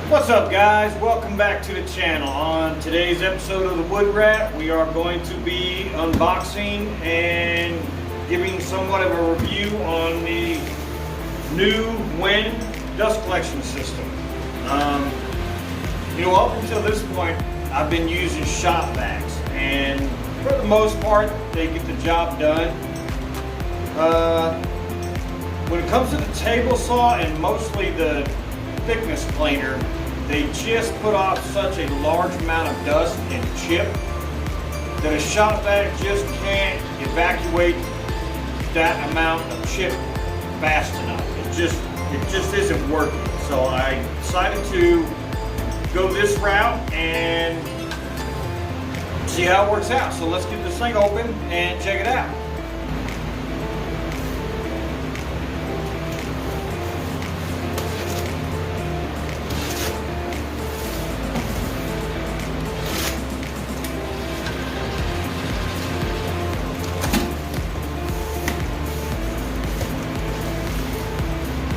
What's up, guys? Welcome back to the channel. On today's episode of the Wood Rat, we are going to be unboxing and giving somewhat of a review on the new wind dust collection system. Up until this point, I've been using shop vacs, and for the most part, they get the job done. When it comes to the table saw and mostly the thickness planer, they just put off such a large amount of dust and chip that a shop vac just can't evacuate that amount of chip fast enough. It just isn't working. So I decided to go this route and see how it works out. So let's get this thing open and check it out.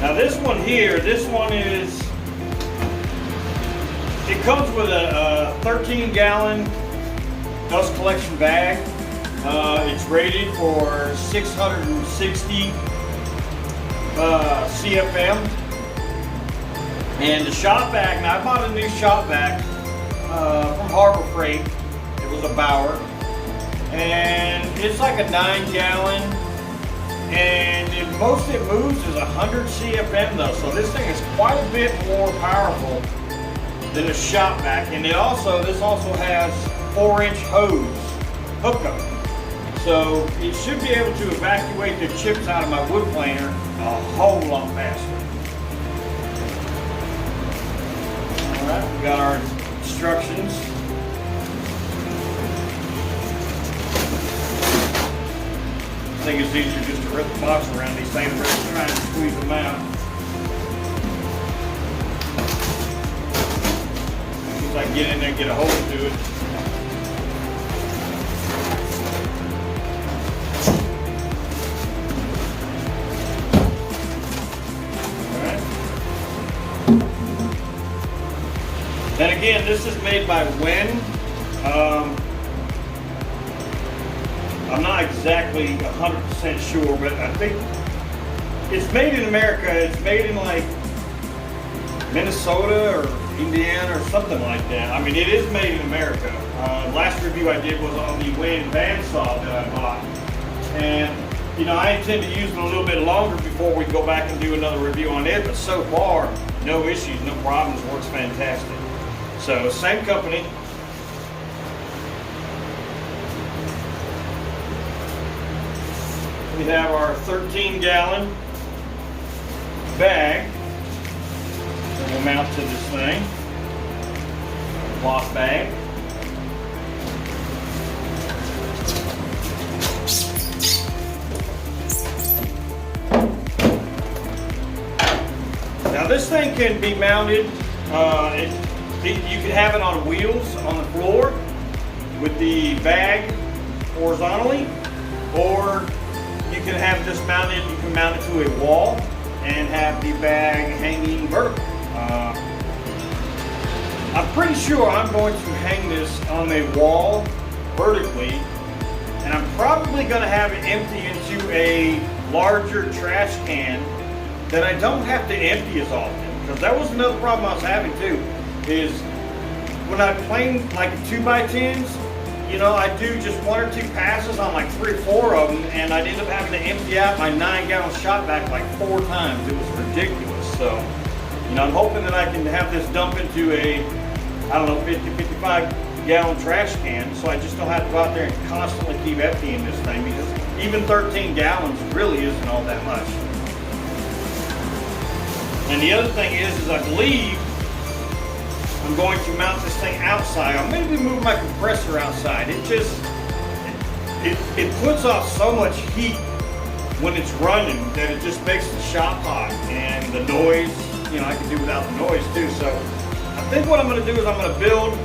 Now this one here, it comes with a 13-gallon dust collection bag. It's rated for 660 CFM. And the shop vac, now I bought a new shop vac from Harbor Freight. It was a Bauer. And it's like a 9-gallon. And the most it moves is 100 CFM though, so this thing is quite a bit more powerful than the shop vac. And this also has 4-inch hose hookup, so it should be able to evacuate the chips out of my wood planer a whole lot faster. All right, we got our instructions. I think it's easier just to rip the box around these things rather than trying to squeeze them out. As soon as I can get in there and get a hold to it. Alright. Then again, this is made by Wind. I'm not exactly 100% sure, but I think it's made in America. It's made in like Minnesota or Indiana or something like that. I mean, it is made in America. Last review I did was on the Wind bandsaw that I bought. And, I intend to use it a little bit longer before we go back and do another review on it, but so far, no issues, no problems, works fantastic. So, same company. We have our 13-gallon bag that will mount to this thing, cloth bag. Now this thing can be mounted, you can have it on wheels on the floor with the bag horizontally, or you can have this mounted, you can mount it to a wall and have the bag hanging vertical. I'm pretty sure I'm going to hang this on a wall vertically, and I'm probably going to have it empty into a larger trash can that I don't have to empty as often. Because that was another problem I was having too, is when I plane like 2x10s, I do just 1 or 2 passes on like 3 or 4 of them, and I'd end up having to empty out my 9-gallon shop vac like 4 times. It was ridiculous. So, I'm hoping that I can have this dump into a, 50, 55-gallon trash can, so I just don't have to go out there and constantly keep emptying this thing, because even 13 gallons really isn't all that much. And the other thing is I believe I'm going to mount this thing outside. I'll maybe move my compressor outside. It puts off so much heat when it's running that it just makes the shop hot, and the noise, I can do without the noise too. So I think what I'm going to do is I'm going to build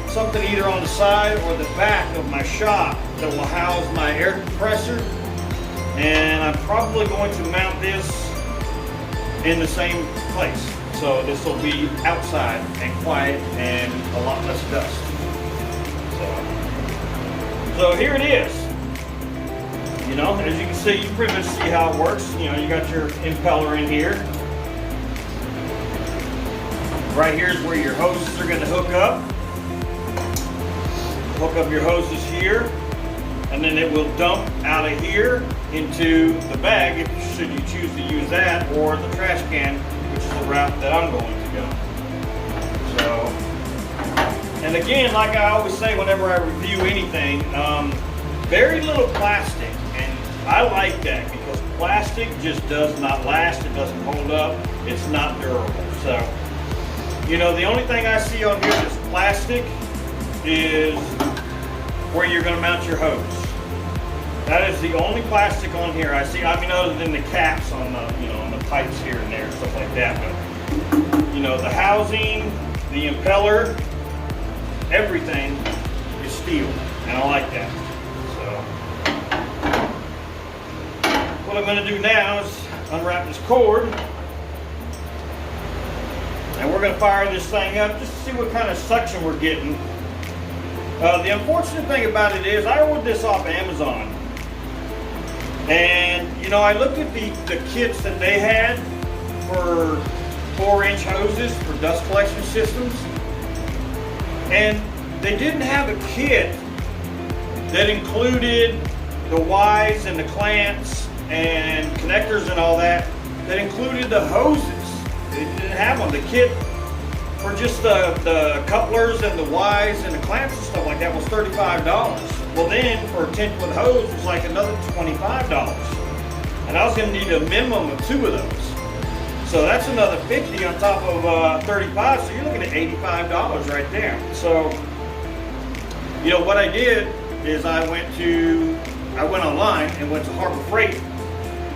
something either on the side or the back of my shop that will house my air compressor, and I'm probably going to mount this in the same place. So this will be outside and quiet and a lot less dust. So here it is. You know, as you can see, you pretty much see how it works. You know, you got your impeller in here. Right here is where your hoses are going to hook up. Hook up your hoses here, and then it will dump out of here into the bag if should you choose to use that, or the trash can, which is the route that I'm going to go. So, and again, like I always say whenever I review anything, very little plastic, and I like that because plastic just does not last. It doesn't hold up. It's not durable. So, you know, the only thing I see on here that's plastic is where you're going to mount your hose. That is the only plastic on here I see. I mean, other than the caps on the, you know, on the pipes here and there, stuff like that. But, you know, the housing, the impeller, everything is steel, and I like that. So, what I'm going to do now is unwrap this cord, and we're going to fire this thing up just to see what kind of suction we're getting. The unfortunate thing about it is I ordered this off Amazon, and you know, I looked at the kits that they had for 4-inch hoses for dust collection systems, and they didn't have a kit that included the Ys and the clamps and connectors and all that, that included the hoses. They didn't have one. The kit for just the couplers and the Ys and the clamps and stuff like that was $35. Well, then for a 10-foot hose it was like another $25. And I was going to need a minimum of 2 of those. So that's another $50 on top of $35. So you're looking at $85 right there. So, you know, what I did is I went online and went to Harbor Freight.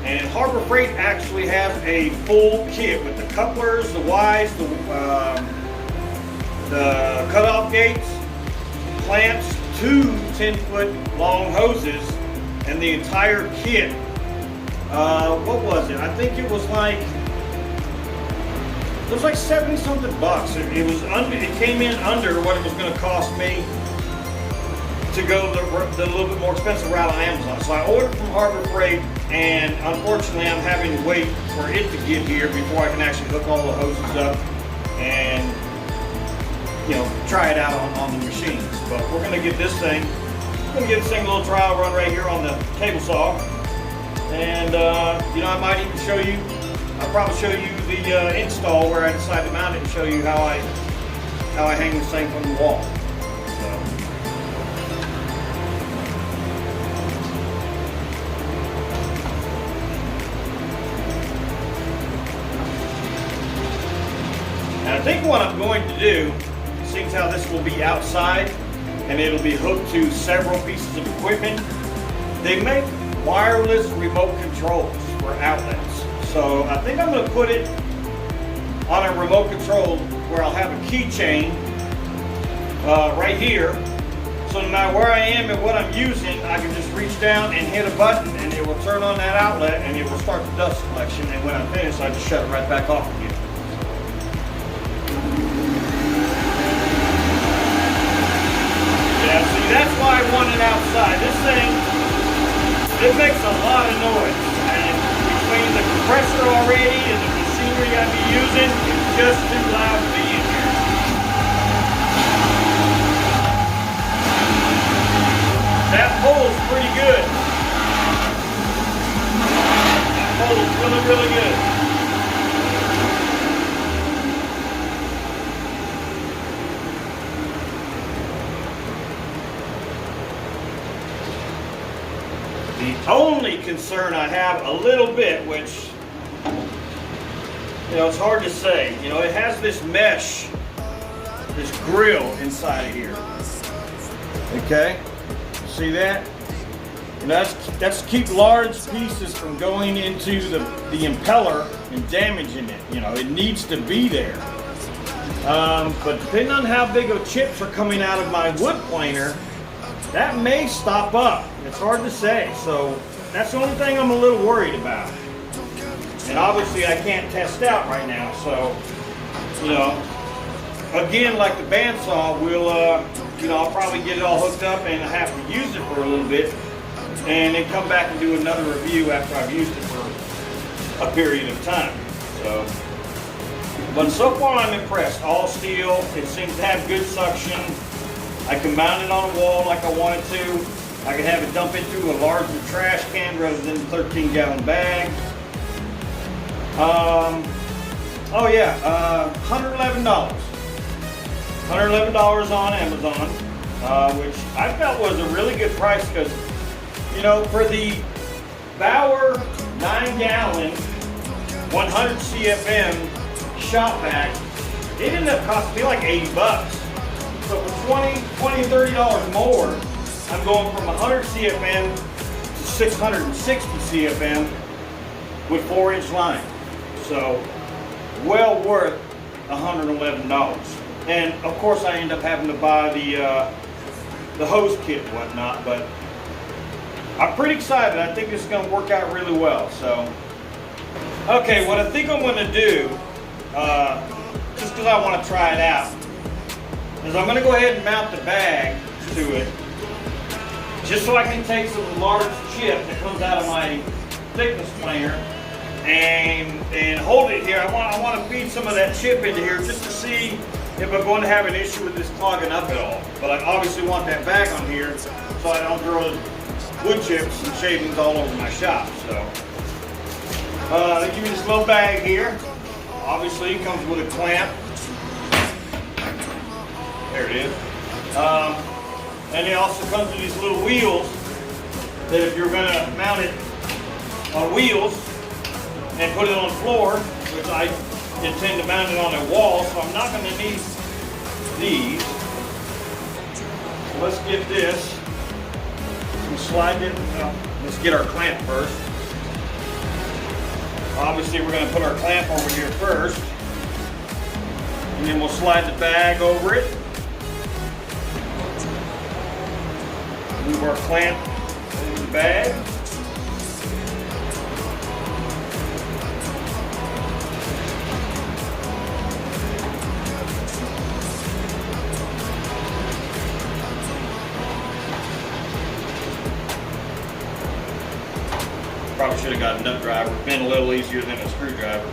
And Harbor Freight actually has a full kit with the couplers, the Ys, the cutoff gates, clamps, 2 10-foot long hoses, and the entire kit. What was it? I think it was like 70-something bucks. It was under. It came in under what it was going to cost me to go the little bit more expensive route on Amazon. So I ordered from Harbor Freight, and unfortunately I'm having to wait for it to get here before I can actually hook all the hoses up and, you know, try it out on the machines. But we're going to get this thing, a little trial run right here on the table saw. And, you know, I might even show you, I'll probably show you the install where I decide to mount it and show you how I hang this thing from the wall. And I think what I'm going to do, seeing how this will be outside and it'll be hooked to several pieces of equipment, they make wireless remote controls for outlets. So I think I'm going to put it on a remote control where I'll have a keychain right here. So no matter where I am and what I'm using, I can just reach down and hit a button and it will turn on that outlet and it will start the dust collection. And when I'm finished, I just shut it right back off again. Yeah, see, that's why I want it outside. This thing, it makes a lot of noise. And between the compressor already and the machinery I'd be using, it's just too loud to be in here. That pulls pretty good. That pulls really, really good. The only concern I have a little bit, which, you know, it's hard to say. You know, it has this mesh, this grill inside of here. Okay? See that? And that's to keep large pieces from going into the impeller and damaging it. You know, it needs to be there. But depending on how big of chips are coming out of my wood planer, that may stop up. It's hard to say. So that's the only thing I'm a little worried about. And obviously I can't test out right now. So you know, again, like the bandsaw, I'll probably get it all hooked up and have to use it for a little bit, and then come back and do another review after I've used it for a period of time. But so far I'm impressed. All steel. It seems to have good suction. I can mount it on a wall like I wanted to. I can have it dump into a larger trash can rather than a 13-gallon bag. Oh yeah, $111. $111 on Amazon, which I felt was a really good price because, you know, for the Bauer 9-gallon 100 CFM shop vac, it ended up costing me like 80 bucks. So for $20, $30 more, I'm going from 100 CFM to 660 CFM with 4-inch line. So well worth $111. And of course I end up having to buy the hose kit and whatnot, but I'm pretty excited. I think it's going to work out really well. So, okay, what I think I'm going to do, just because I want to try it out, is I'm going to go ahead and mount the bag to it, just so I can take some large chip that comes out of my thickness planer and hold it here. I want to feed some of that chip into here just to see if I'm going to have an issue with this clogging up at all. But I obviously want that bag on here so I don't throw wood chips and shavings all over my shop. So they give me this little bag here. Obviously it comes with a clamp. There it is. And it also comes with these little wheels that if you're going to mount it on wheels and put it on the floor, which I intend to mount it on a wall, so I'm not going to need these. So let's get this. We'll slide it. Let's get our clamp first. Obviously we're going to put our clamp over here first, and then we'll slide the bag over it. Move our clamp over the bag. Probably should have got a nut driver. It's been a little easier than a screwdriver.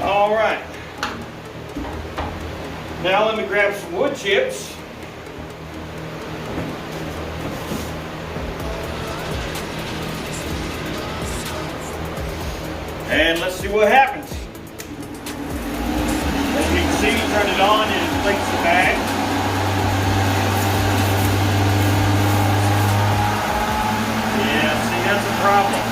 All right. Now let me grab some wood chips. And let's see what happens. As you can see, turn it on and it inflates the bag. Yeah, see, that's a problem.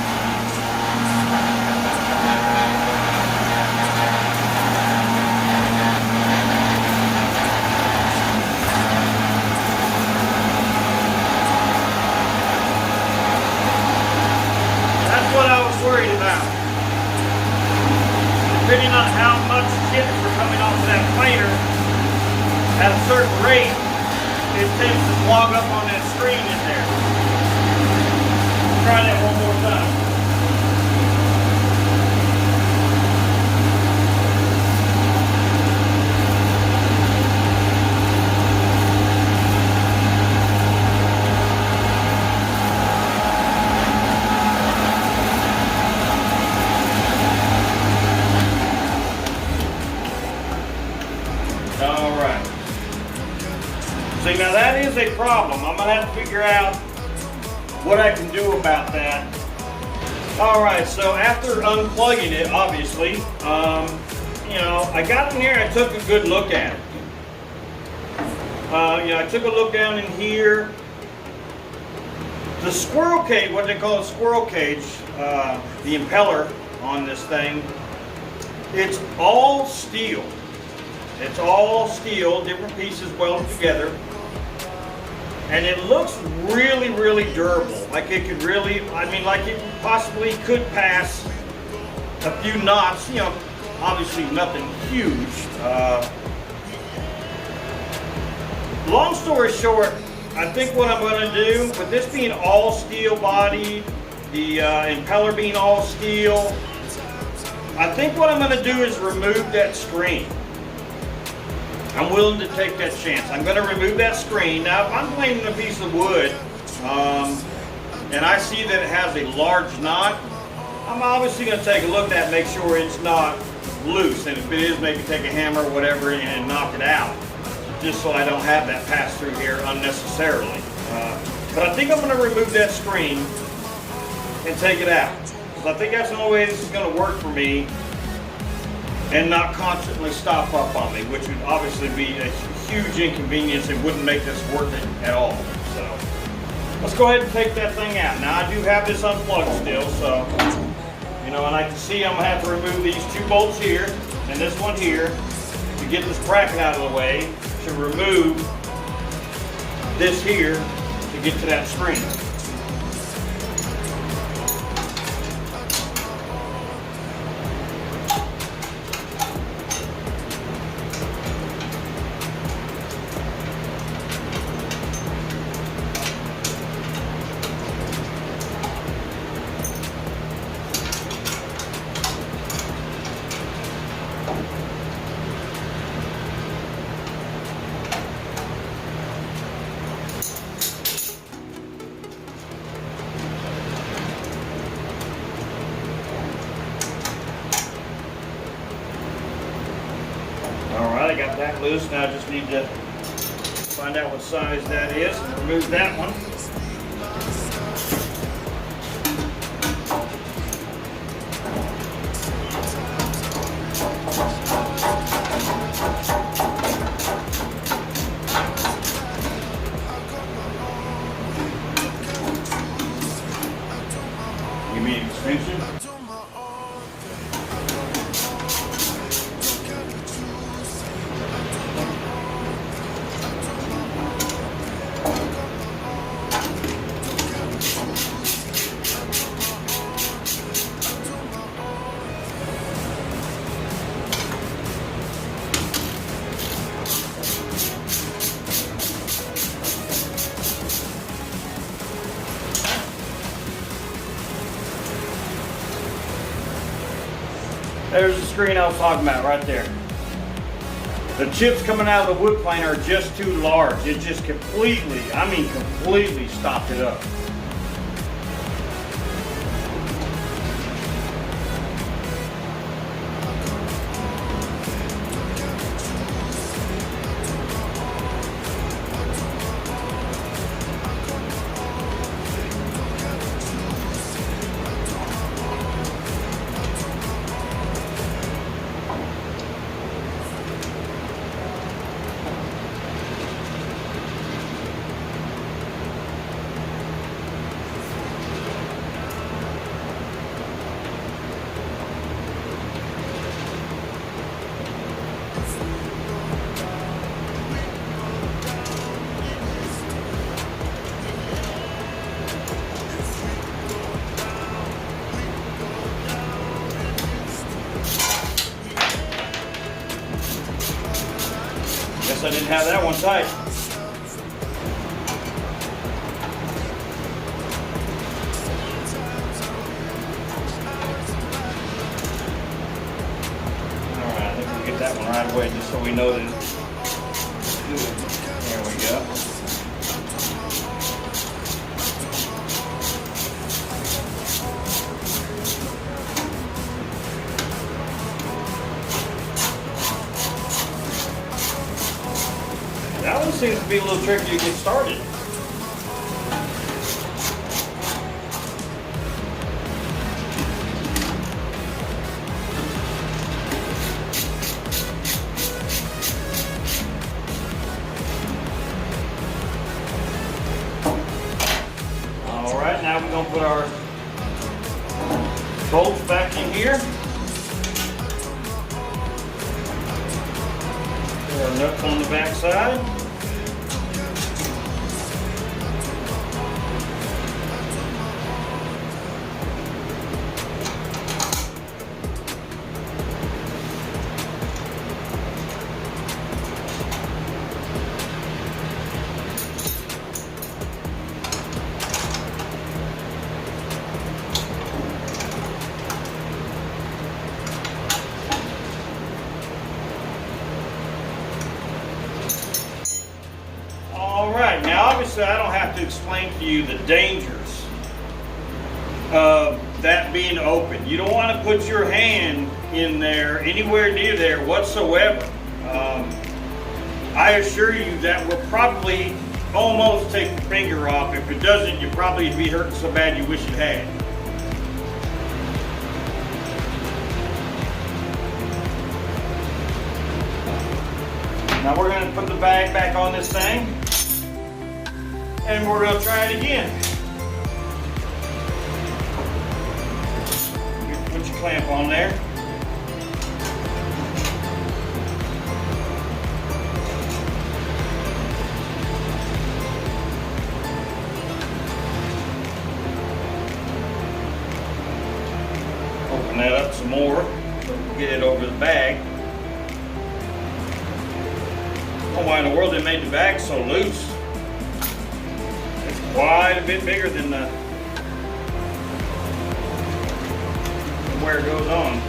That's what I was worried about. Depending on how much chips are coming off of that planer at a certain rate, it tends to clog up on that screen in there. Try that one more time. See, now that is a problem. I'm going to have to figure out what I can do about that. Alright, so after unplugging it, obviously, I got in here and I took a good look at it. I took a look down in here. The squirrel cage, what they call a squirrel cage, the impeller on this thing, it's all steel. It's all steel, different pieces welded together. And it looks really, really durable. Like it could really, I mean, like it possibly could pass a few knots, you know, obviously nothing huge. Long story short, I think what I'm going to do, with this being all steel body, the impeller being all steel, I think what I'm going to do is remove that screen. I'm willing to take that chance. I'm going to remove that screen. Now, if I'm planing a piece of wood, and I see that it has a large knot, I'm obviously going to take a look at it, make sure it's not loose. And if it is, maybe take a hammer or whatever and knock it out, just so I don't have that pass through here unnecessarily. But I think I'm going to remove that screen and take it out. So I think that's the only way this is going to work for me and not constantly stop up on me, which would obviously be a huge inconvenience. It wouldn't make this worth it at all. So let's go ahead and take that thing out. Now I do have this unplugged still, so, you know, and I can see I'm going to have to remove these two bolts here and this one here to get this bracket out of the way, to remove this here to get to that screen. Alright, I got that loose. Now I just need to find out what size that is and remove that one. Give me an extension. There's the screen I was talking about right there. The chips coming out of the wood plane are just too large. It just completely, I mean completely stopped it up. Guess I didn't have that one tight. Alright, I think we'll get that one right away just so we know that it's good. There we go. That one seems to be a little tricky to get started. All right, now we're gonna put our bolts back in here. Put our nuts on the back side. obviously I don't have to explain to you the dangers of that being open. You don't want to put your hand in there, anywhere near there whatsoever. I assure you that will probably almost take the finger off. If it doesn't, you'll probably be hurting so bad you wish it had. Now we're going to put the bag back on this thing, and we're going to try it again. Put your clamp on there. Open that up some more so we can get it over the bag. I don't know why in the world they made the bag so loose. It's quite a bit bigger than where it goes on.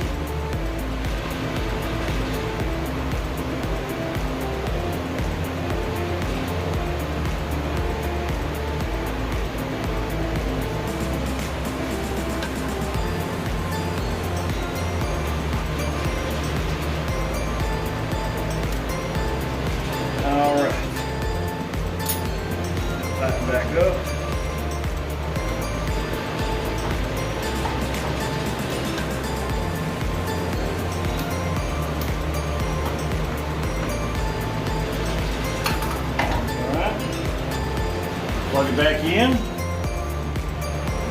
Tighten back up. Alright. Plug it back in.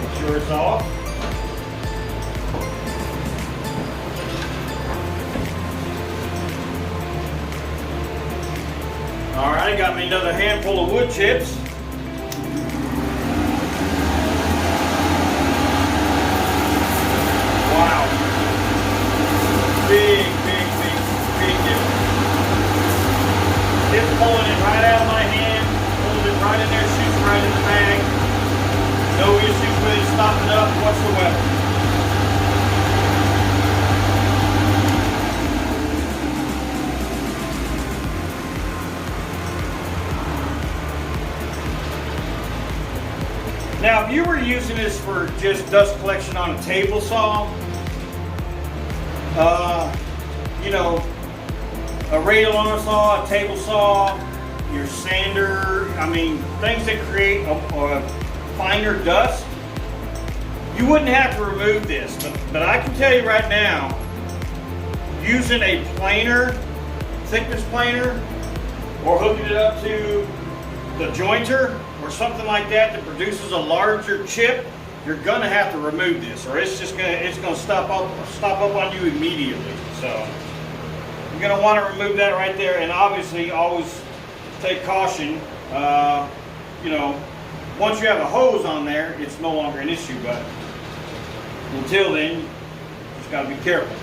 Make sure it's off. Alright, got me another handful of wood chips. Wow. Big difference. It's pulling it right out of my hand, pulls it right in there, shoots right in the bag. No issues with it stopping up whatsoever. Now, if you were using this for just dust collection on a table saw, you know, a radial arm saw, a table saw, your sander, I mean, things that create a finer dust, you wouldn't have to remove this. But I can tell you right now, using a planer, thickness planer, or hooking it up to the jointer or something like that produces a larger chip, you're gonna have to remove this, or it's gonna stop up on you immediately. So you're gonna want to remove that right there, and obviously always take caution. You know, once you have a hose on there, it's no longer an issue, but until then, you just gotta be careful.